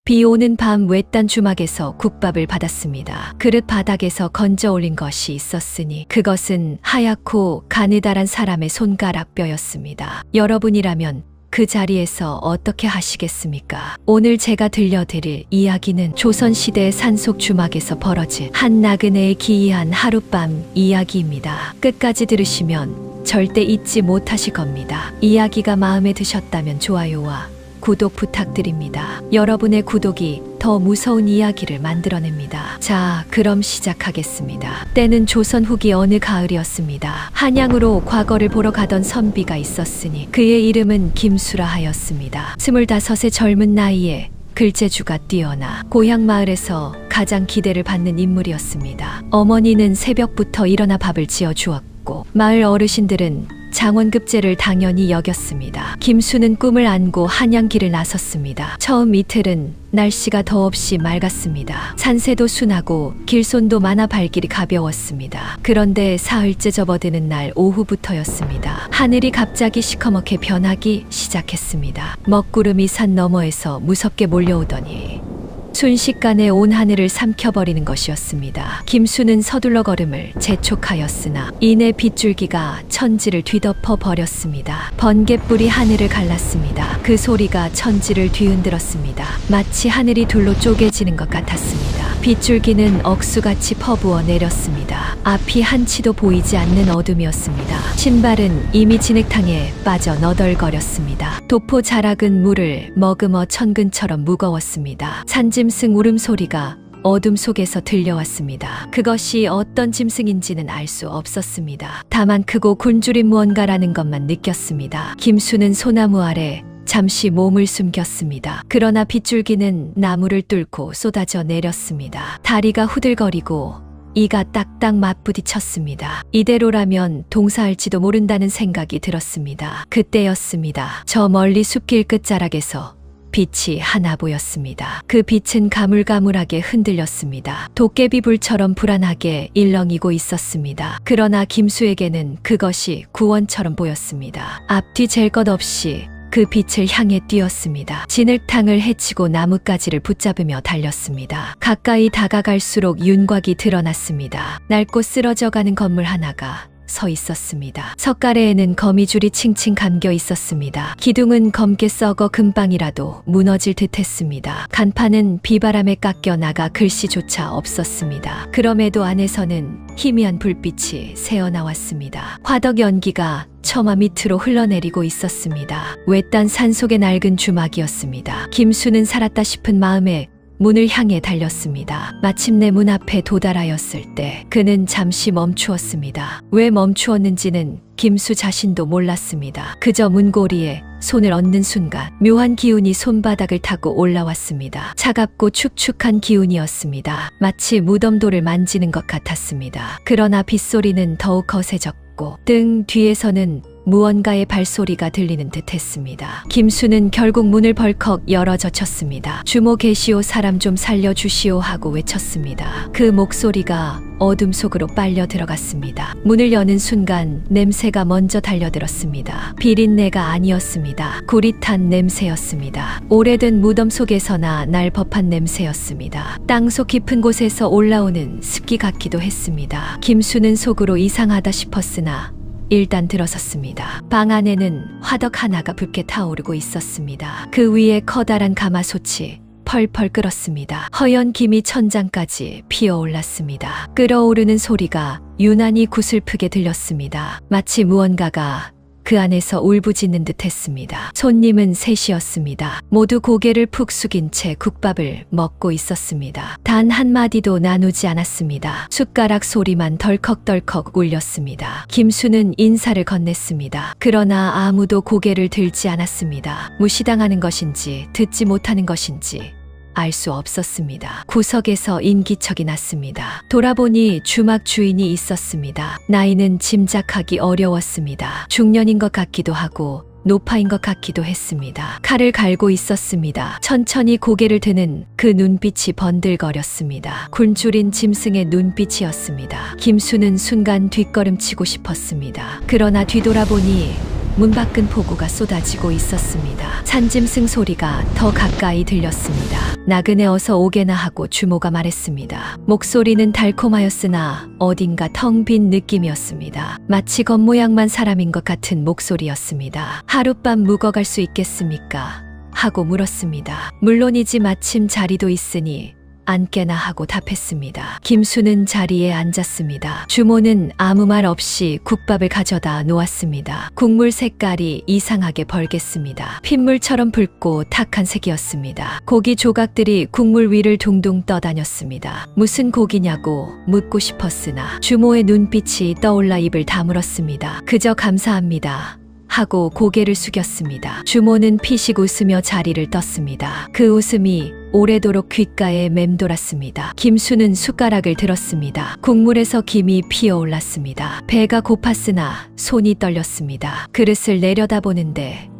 비 오는 밤 외딴 주막에서 국밥을 받았습니다. 그릇 바닥에서 건져 올린 것이 있었으니 그것은 하얗고 가느다란 사람의 손가락 뼈였습니다. 여러분이라면 그 자리에서 어떻게 하시겠습니까? 오늘 제가 들려드릴 이야기는 조선시대 산속 주막에서 벌어진 한 나그네의 기이한 하룻밤 이야기입니다. 끝까지 들으시면 절대 잊지 못하실 겁니다. 이야기가 마음에 드셨다면 좋아요와 구독 부탁드립니다. 여러분의 구독이 더 무서운 이야기를 만들어냅니다. 자, 그럼 시작하겠습니다. 때는 조선 후기 어느 가을이었습니다. 한양으로 과거를 보러 가던 선비가 있었으니 그의 이름은 김수라 하였습니다. 25의 젊은 나이에 글재주가 뛰어나 고향 마을에서 가장 기대를 받는 인물이었습니다. 어머니는 새벽부터 일어나 밥을 지어 주었고 마을 어르신들은 장원급제를 당연히 여겼습니다. 김수는 꿈을 안고 한양길을 나섰습니다. 처음 이틀은 날씨가 더없이 맑았습니다. 산새도 순하고 길손도 많아 발길이 가벼웠습니다. 그런데 사흘째 접어드는 날 오후부터였습니다. 하늘이 갑자기 시커멓게 변하기 시작했습니다. 먹구름이 산 너머에서 무섭게 몰려오더니 순식간에 온 하늘을 삼켜버리는 것이었습니다. 김수는 서둘러 걸음을 재촉하였으나 이내 빗줄기가 천지를 뒤덮어 버렸습니다. 번갯불이 하늘을 갈랐습니다. 그 소리가 천지를 뒤흔들었습니다. 마치 하늘이 둘로 쪼개지는 것 같았습니다. 빗줄기는 억수같이 퍼부어 내렸습니다. 앞이 한치도 보이지 않는 어둠이었습니다. 신발은 이미 진흙탕에 빠져 너덜거렸습니다. 도포 자락은 물을 머금어 천근처럼 무거웠습니다. 산짐승 울음소리가 어둠 속에서 들려왔습니다. 그것이 어떤 짐승인지는 알 수 없었습니다. 다만 크고 굶주린 무언가라는 것만 느꼈습니다. 김수는 소나무 아래 잠시 몸을 숨겼습니다. 그러나 빗줄기는 나무를 뚫고 쏟아져 내렸습니다. 다리가 후들거리고 이가 딱딱 맞부딪혔습니다. 이대로라면 동사할지도 모른다는 생각이 들었습니다. 그때였습니다. 저 멀리 숲길 끝자락에서 빛이 하나 보였습니다. 그 빛은 가물가물하게 흔들렸습니다. 도깨비 불처럼 불안하게 일렁이고 있었습니다. 그러나 김수에게는 그것이 구원처럼 보였습니다. 앞뒤 잴 것 없이 그 빛을 향해 뛰었습니다. 진흙탕을 헤치고 나뭇가지를 붙잡으며 달렸습니다. 가까이 다가갈수록 윤곽이 드러났습니다. 낡고 쓰러져가는 건물 하나가 서 있었습니다. 석가래에는 거미줄이 칭칭 감겨 있었습니다. 기둥은 검게 썩어 금방이라도 무너질 듯했습니다. 간판은 비바람에 깎여 나가 글씨조차 없었습니다. 그럼에도 안에서는 희미한 불빛이 새어나왔습니다. 화덕 연기가 처마 밑으로 흘러내리고 있었습니다. 외딴 산속의 낡은 주막이었습니다. 김수는 살았다 싶은 마음에 문을 향해 달렸습니다. 마침내 문 앞에 도달하였을 때 그는 잠시 멈추었습니다. 왜 멈추었는지는 김수 자신도 몰랐습니다. 그저 문고리에 손을 얹는 순간 묘한 기운이 손바닥을 타고 올라왔습니다. 차갑고 축축한 기운이었습니다. 마치 무덤돌을 만지는 것 같았습니다. 그러나 빗소리는 더욱 거세졌고 등 뒤에서는 무언가의 발소리가 들리는 듯 했습니다. 김수는 결국 문을 벌컥 열어 젖혔습니다. 주모 계시오, 사람 좀 살려주시오 하고 외쳤습니다. 그 목소리가 어둠 속으로 빨려 들어갔습니다. 문을 여는 순간 냄새가 먼저 달려들었습니다. 비린내가 아니었습니다. 구릿한 냄새였습니다. 오래된 무덤 속에서나 날 법한 냄새였습니다. 땅속 깊은 곳에서 올라오는 습기 같기도 했습니다. 김수는 속으로 이상하다 싶었으나 일단 들어섰습니다. 방 안에는 화덕 하나가 붉게 타오르고 있었습니다. 그 위에 커다란 가마솥이 펄펄 끓었습니다. 허연 김이 천장까지 피어올랐습니다. 끓어오르는 소리가 유난히 구슬프게 들렸습니다. 마치 무언가가 그 안에서 울부짖는 듯 했습니다. 손님은 셋이었습니다. 모두 고개를 푹 숙인 채 국밥을 먹고 있었습니다. 단 한마디도 나누지 않았습니다. 숟가락 소리만 덜컥덜컥 울렸습니다. 김수는 인사를 건넸습니다. 그러나 아무도 고개를 들지 않았습니다. 무시당하는 것인지 듣지 못하는 것인지 알 수 없었습니다. 구석에서 인기척이 났습니다. 돌아보니 주막 주인이 있었습니다. 나이는 짐작하기 어려웠습니다. 중년인 것 같기도 하고 노파인 것 같기도 했습니다. 칼을 갈고 있었습니다. 천천히 고개를 드는 그 눈빛이 번들거렸습니다. 굶주린 짐승의 눈빛이었습니다. 김수는 순간 뒷걸음치고 싶었습니다. 그러나 뒤돌아보니 문 밖은 폭우가 쏟아지고 있었습니다. 산짐승 소리가 더 가까이 들렸습니다. 나그네 어서 오게나 하고 주모가 말했습니다. 목소리는 달콤하였으나 어딘가 텅 빈 느낌이었습니다. 마치 겉모양만 사람인 것 같은 목소리였습니다. 하룻밤 묵어갈 수 있겠습니까? 하고 물었습니다. 물론이지, 마침 자리도 있으니 앉게나 하고 답했습니다. 김수는 자리에 앉았습니다. 주모는 아무 말 없이 국밥을 가져다 놓았습니다. 국물 색깔이 이상하게 벌갰습니다. 핏물처럼 붉고 탁한 색이었습니다. 고기 조각들이 국물 위를 둥둥 떠다녔습니다. 무슨 고기냐고 묻고 싶었으나 주모의 눈빛이 떠올라 입을 다물었습니다. 그저 감사합니다 하고 고개를 숙였습니다. 주모는 피식 웃으며 자리를 떴습니다. 그 웃음이 오래도록 귓가에 맴돌았습니다. 김수는 숟가락을 들었습니다. 국물에서 김이 피어올랐습니다. 배가 고팠으나 손이 떨렸습니다. 그릇을 내려다보는데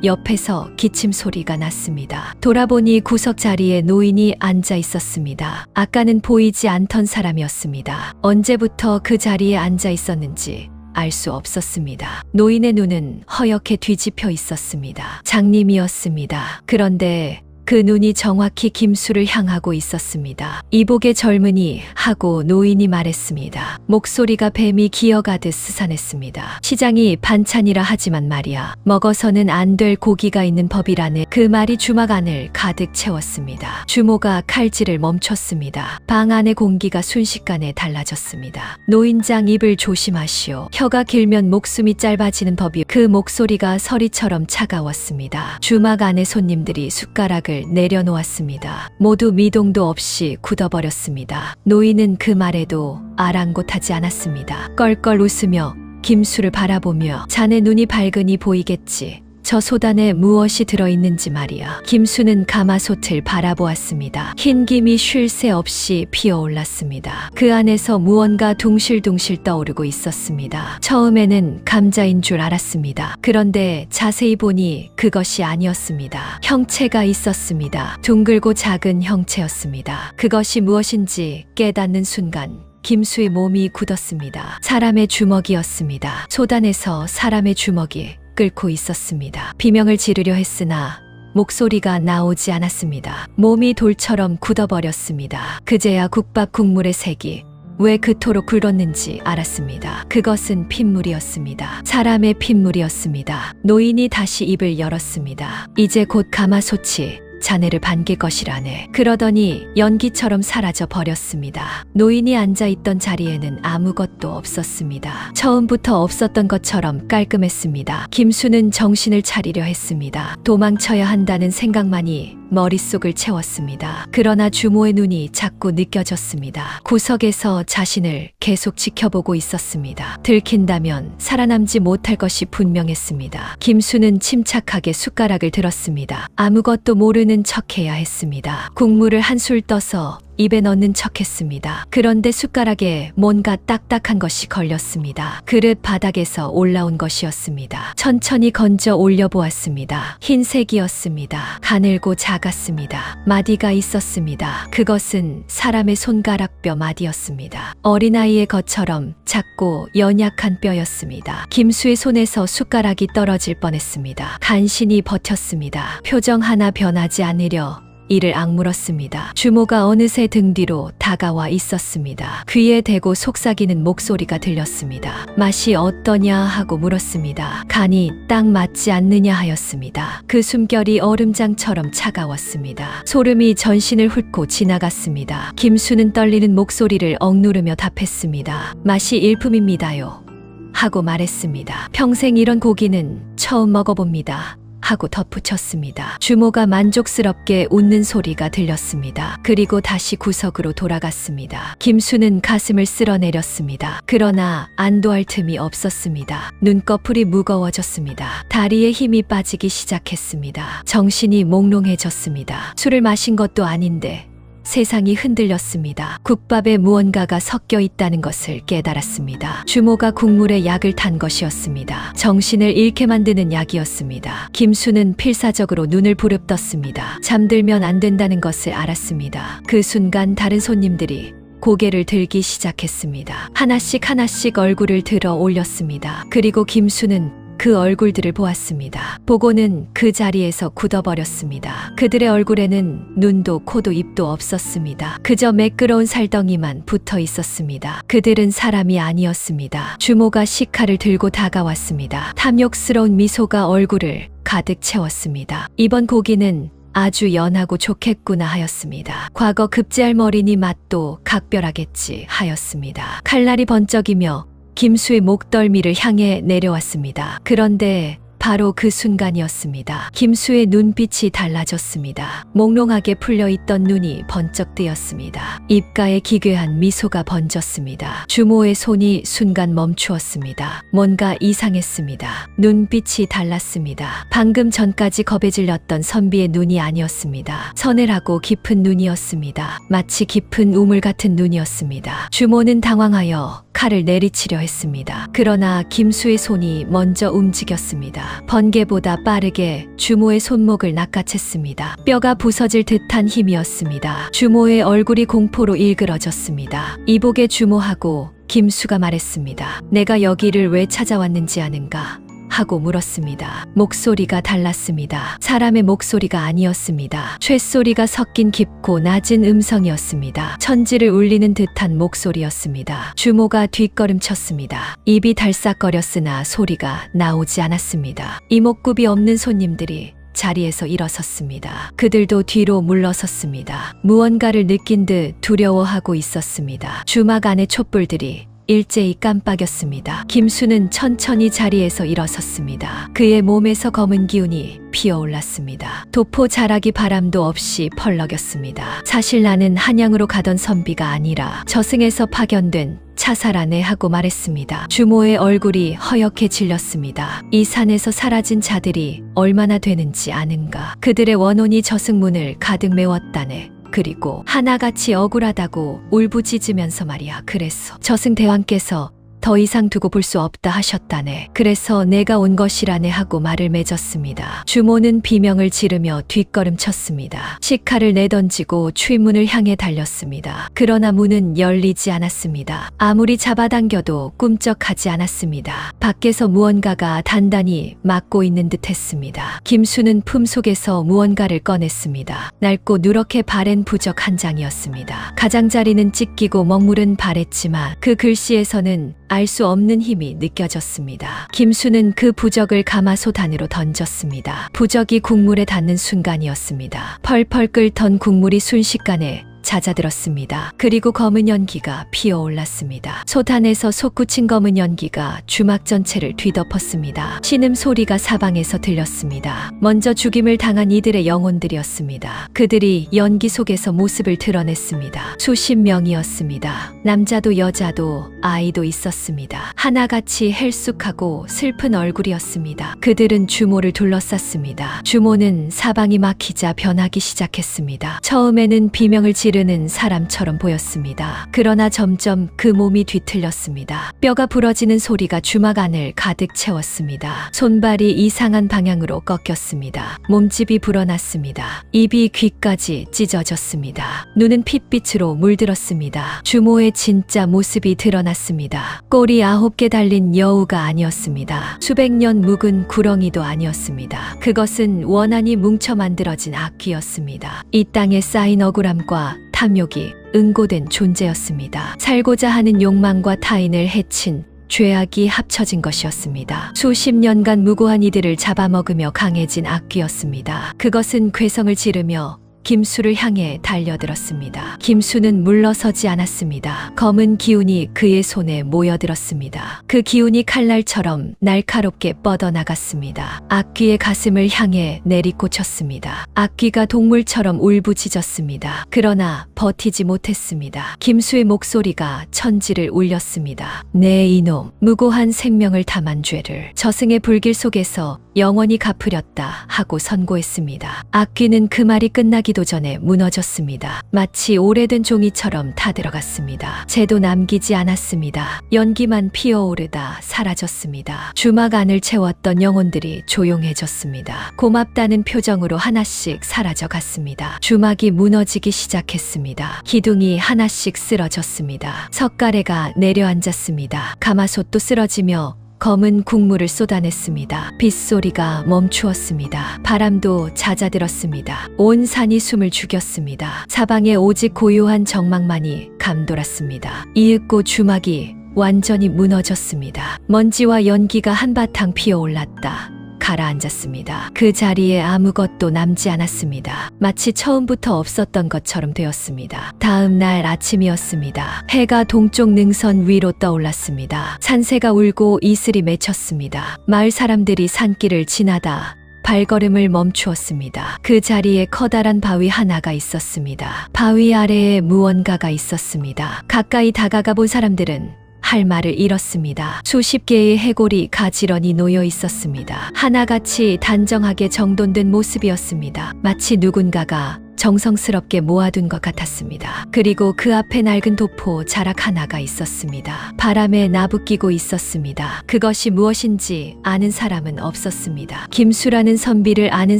옆에서 기침 소리가 났습니다. 돌아보니 구석 자리에 노인이 앉아 있었습니다. 아까는 보이지 않던 사람이었습니다. 언제부터 그 자리에 앉아 있었는지 알 수 없었습니다. 노인의 눈은 허옇게 뒤집혀 있었습니다. 장님이었습니다. 그런데 그 눈이 정확히 김수를 향하고 있었습니다. 이복의 젊은이 하고 노인이 말했습니다. 목소리가 뱀이 기어가듯 스산했습니다. 시장이 반찬이라 하지만 말이야, 먹어서는 안 될 고기가 있는 법이라네. 그 말이 주막 안을 가득 채웠습니다. 주모가 칼질을 멈췄습니다. 방 안의 공기가 순식간에 달라졌습니다. 노인장, 입을 조심하시오. 혀가 길면 목숨이 짧아지는 법이오. 그 목소리가 서리처럼 차가웠습니다. 주막 안의 손님들이 숟가락을 내려놓았습니다. 모두 미동도 없이 굳어버렸습니다. 노인은 그 말에도 아랑곳하지 않았습니다. 껄껄 웃으며 김수를 바라보며, 자네 눈이 밝으니 보이겠지. 저 소단에 무엇이 들어있는지 말이야. 김수는 가마솥을 바라보았습니다. 흰 김이 쉴 새 없이 피어올랐습니다. 그 안에서 무언가 둥실둥실 떠오르고 있었습니다. 처음에는 감자인 줄 알았습니다. 그런데 자세히 보니 그것이 아니었습니다. 형체가 있었습니다. 둥글고 작은 형체였습니다. 그것이 무엇인지 깨닫는 순간 김수의 몸이 굳었습니다. 사람의 주먹이었습니다. 소단에서 사람의 주먹이 끓고 있었습니다. 비명을 지르려 했으나 목소리가 나오지 않았습니다. 몸이 돌처럼 굳어버렸습니다. 그제야 국밥 국물의 색이 왜 그토록 굵었는지 알았습니다. 그것은 핏물이었습니다. 사람의 핏물이었습니다. 노인이 다시 입을 열었습니다. 이제 곧 가마솥이 자네를 반길 것이라네. 그러더니 연기처럼 사라져 버렸습니다. 노인이 앉아있던 자리에는 아무것도 없었습니다. 처음부터 없었던 것처럼 깔끔했습니다. 김수는 정신을 차리려 했습니다. 도망쳐야 한다는 생각만이 머릿속을 채웠습니다. 그러나 주모의 눈이 자꾸 느껴졌습니다. 구석에서 자신을 계속 지켜보고 있었습니다. 들킨다면 살아남지 못할 것이 분명했습니다. 김수는 침착하게 숟가락을 들었습니다. 아무것도 모르는 척해야 했습니다. 국물을 한술 떠서 입에 넣는 척했습니다. 그런데 숟가락에 뭔가 딱딱한 것이 걸렸습니다. 그릇 바닥에서 올라온 것이었습니다. 천천히 건져 올려보았습니다. 흰색이었습니다. 가늘고 작았습니다. 마디가 있었습니다. 그것은 사람의 손가락뼈 마디였습니다. 어린아이의 것처럼 작고 연약한 뼈였습니다. 김수의 손에서 숟가락이 떨어질 뻔했습니다. 간신히 버텼습니다. 표정 하나 변하지 않으려 이를 악물었습니다. 주모가 어느새 등 뒤로 다가와 있었습니다. 귀에 대고 속삭이는 목소리가 들렸습니다. 맛이 어떠냐 하고 물었습니다. 간이 딱 맞지 않느냐 하였습니다. 그 숨결이 얼음장처럼 차가웠습니다. 소름이 전신을 훑고 지나갔습니다. 김수는 떨리는 목소리를 억누르며 답했습니다. 맛이 일품입니다요 하고 말했습니다. 평생 이런 고기는 처음 먹어봅니다 하고 덧붙였습니다. 주모가 만족스럽게 웃는 소리가 들렸습니다. 그리고 다시 구석으로 돌아갔습니다. 김수는 가슴을 쓸어내렸습니다. 그러나 안도할 틈이 없었습니다. 눈꺼풀이 무거워졌습니다. 다리에 힘이 빠지기 시작했습니다. 정신이 몽롱해졌습니다. 술을 마신 것도 아닌데 세상이 흔들렸습니다. 국밥에 무언가가 섞여 있다는 것을 깨달았습니다. 주모가 국물에 약을 탄 것이었습니다. 정신을 잃게 만드는 약이었습니다. 김수는 필사적으로 눈을 부릅떴습니다. 잠들면 안 된다는 것을 알았습니다. 그 순간 다른 손님들이 고개를 들기 시작했습니다. 하나씩 하나씩 얼굴을 들어 올렸습니다. 그리고 김수는 그 얼굴들을 보았습니다. 보고는 그 자리에서 굳어버렸습니다. 그들의 얼굴에는 눈도 코도 입도 없었습니다. 그저 매끄러운 살덩이만 붙어 있었습니다. 그들은 사람이 아니었습니다. 주모가 식칼을 들고 다가왔습니다. 탐욕스러운 미소가 얼굴을 가득 채웠습니다. 이번 고기는 아주 연하고 좋겠구나 하였습니다. 과거 급제할 머리니 맛도 각별하겠지 하였습니다. 칼날이 번쩍이며 김수의 목덜미를 향해 내려왔습니다. 그런데 바로 그 순간이었습니다. 김수의 눈빛이 달라졌습니다. 몽롱하게 풀려있던 눈이 번쩍 뜨였습니다. 입가에 기괴한 미소가 번졌습니다. 주모의 손이 순간 멈추었습니다. 뭔가 이상했습니다. 눈빛이 달랐습니다. 방금 전까지 겁에 질렸던 선비의 눈이 아니었습니다. 서늘하고 깊은 눈이었습니다. 마치 깊은 우물 같은 눈이었습니다. 주모는 당황하여 칼을 내리치려 했습니다. 그러나 김수의 손이 먼저 움직였습니다. 번개보다 빠르게 주모의 손목을 낚아챘습니다. 뼈가 부서질 듯한 힘이었습니다. 주모의 얼굴이 공포로 일그러졌습니다. 이복의 주모하고 김수가 말했습니다. 내가 여기를 왜 찾아왔는지 아는가? 하고 물었습니다. 목소리가 달랐습니다. 사람의 목소리가 아니었습니다. 쇳소리가 섞인 깊고 낮은 음성이었습니다. 천지를 울리는 듯한 목소리였습니다. 주모가 뒷걸음쳤습니다. 입이 달싹거렸으나 소리가 나오지 않았습니다. 이목구비 없는 손님들이 자리에서 일어섰습니다. 그들도 뒤로 물러섰습니다. 무언가를 느낀 듯 두려워하고 있었습니다. 주막 안의 촛불들이 일제히 깜빡였습니다. 김수는 천천히 자리에서 일어섰습니다. 그의 몸에서 검은 기운이 피어올랐습니다. 도포 자락이 바람도 없이 펄럭였습니다. 사실 나는 한양으로 가던 선비가 아니라 저승에서 파견된 차사라네 하고 말했습니다. 주모의 얼굴이 허옇게 질렸습니다. 이 산에서 사라진 자들이 얼마나 되는지 아는가. 그들의 원혼이 저승문을 가득 메웠다네. 그리고 하나같이 억울하다고 울부짖으면서 말이야. 그래서 저승대왕께서 더 이상 두고 볼 수 없다 하셨다네. 그래서 내가 온 것이라네 하고 말을 맺었습니다. 주모는 비명을 지르며 뒷걸음쳤습니다. 식칼을 내던지고 추인문을 향해 달렸습니다. 그러나 문은 열리지 않았습니다. 아무리 잡아당겨도 꿈쩍하지 않았습니다. 밖에서 무언가가 단단히 막고 있는 듯 했습니다. 김수는 품속에서 무언가를 꺼냈습니다. 낡고 누렇게 바랜 부적 한 장이었습니다. 가장자리는 찢기고 먹물은 바랬지만 그 글씨에서는 알 수 없는 힘이 느껴졌습니다. 김수는 그 부적을 가마솥 안으로 던졌습니다. 부적이 국물에 닿는 순간이었습니다. 펄펄 끓던 국물이 순식간에 잦아들었습니다. 그리고 검은 연기가 피어올랐습니다. 솥 안에서 솟구친 검은 연기가 주막 전체를 뒤덮었습니다. 신음 소리가 사방에서 들렸습니다. 먼저 죽임을 당한 이들의 영혼들이었습니다. 그들이 연기 속에서 모습을 드러냈습니다. 수십 명이었습니다. 남자도 여자도 아이도 있었습니다. 하나같이 헬쑥하고 슬픈 얼굴이었습니다. 그들은 주모를 둘러쌌습니다. 주모는 사방이 막히자 변하기 시작했습니다. 처음에는 비명을 지르는 사람처럼 보였습니다. 그러나 점점 그 몸이 뒤틀렸습니다. 뼈가 부러지는 소리가 주막 안을 가득 채웠습니다. 손발이 이상한 방향으로 꺾였습니다. 몸집이 불어났습니다. 입이 귀까지 찢어졌습니다. 눈은 핏빛으로 물들었습니다. 주모의 진짜 모습이 드러났습니다. 꼬리 9개 달린 여우가 아니었습니다. 수백 년 묵은 구렁이도 아니었습니다. 그것은 원한이 뭉쳐 만들어진 악귀였습니다. 이 땅에 쌓인 억울함과 탐욕이 응고된 존재였습니다. 살고자 하는 욕망과 타인을 해친 죄악이 합쳐진 것이었습니다. 수십 년간 무고한 이들을 잡아먹으며 강해진 악귀였습니다. 그것은 괴성을 지르며 김수를 향해 달려들었습니다. 김수는 물러서지 않았습니다. 검은 기운이 그의 손에 모여들었습니다. 그 기운이 칼날처럼 날카롭게 뻗어나갔습니다. 악귀의 가슴을 향해 내리꽂혔습니다. 악귀가 동물처럼 울부짖었습니다. 그러나 버티지 못했습니다. 김수의 목소리가 천지를 울렸습니다. 네 이놈, 무고한 생명을 담은 죄를 저승의 불길 속에서 영원히 갚으렸다 하고 선고했습니다. 악귀는 그 말이 끝나기도 전에 무너졌습니다. 마치 오래된 종이처럼 타들어갔습니다. 채도 남기지 않았습니다. 연기만 피어오르다 사라졌습니다. 주막 안을 채웠던 영혼들이 조용해졌습니다. 고맙다는 표정으로 하나씩 사라져갔습니다. 주막이 무너지기 시작했습니다. 기둥이 하나씩 쓰러졌습니다. 석가래가 내려앉았습니다. 가마솥도 쓰러지며 검은 국물을 쏟아냈습니다. 빗소리가 멈추었습니다. 바람도 잦아들었습니다. 온 산이 숨을 죽였습니다. 사방에 오직 고요한 정막만이 감돌았습니다. 이윽고 주막이 완전히 무너졌습니다. 먼지와 연기가 한바탕 피어올랐다. 가라앉았습니다. 그 자리에 아무것도 남지 않았습니다. 마치 처음부터 없었던 것처럼 되었습니다. 다음 날 아침이었습니다. 해가 동쪽 능선 위로 떠올랐습니다. 산새가 울고 이슬이 맺혔습니다. 마을 사람들이 산길을 지나다 발걸음을 멈추었습니다. 그 자리에 커다란 바위 하나가 있었습니다. 바위 아래에 무언가가 있었습니다. 가까이 다가가 본 사람들은 할 말을 잃었습니다. 수십 개의 해골이 가지런히 놓여 있었습니다. 하나같이 단정하게 정돈된 모습이었습니다. 마치 누군가가 정성스럽게 모아둔 것 같았습니다. 그리고 그 앞에 낡은 도포 자락 하나가 있었습니다. 바람에 나부끼고 있었습니다. 그것이 무엇인지 아는 사람은 없었습니다. 김수라는 선비를 아는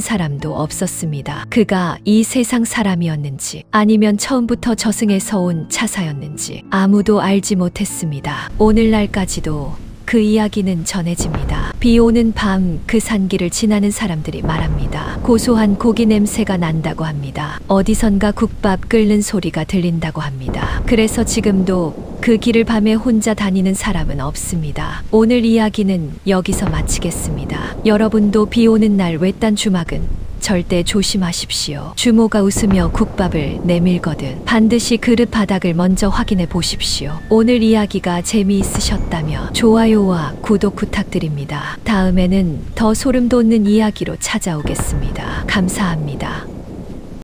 사람도 없었습니다. 그가 이 세상 사람이었는지 아니면 처음부터 저승에서 온 차사였는지 아무도 알지 못했습니다. 오늘날까지도 그 이야기는 전해집니다. 비 오는 밤 그 산길을 지나는 사람들이 말합니다. 고소한 고기 냄새가 난다고 합니다. 어디선가 국밥 끓는 소리가 들린다고 합니다. 그래서 지금도 그 길을 밤에 혼자 다니는 사람은 없습니다. 오늘 이야기는 여기서 마치겠습니다. 여러분도 비 오는 날 외딴 주막은 절대 조심하십시오. 주모가 웃으며 국밥을 내밀거든 반드시 그릇 바닥을 먼저 확인해 보십시오. 오늘 이야기가 재미있으셨다며 좋아요와 구독 부탁드립니다. 다음에는 더 소름 돋는 이야기로 찾아오겠습니다. 감사합니다.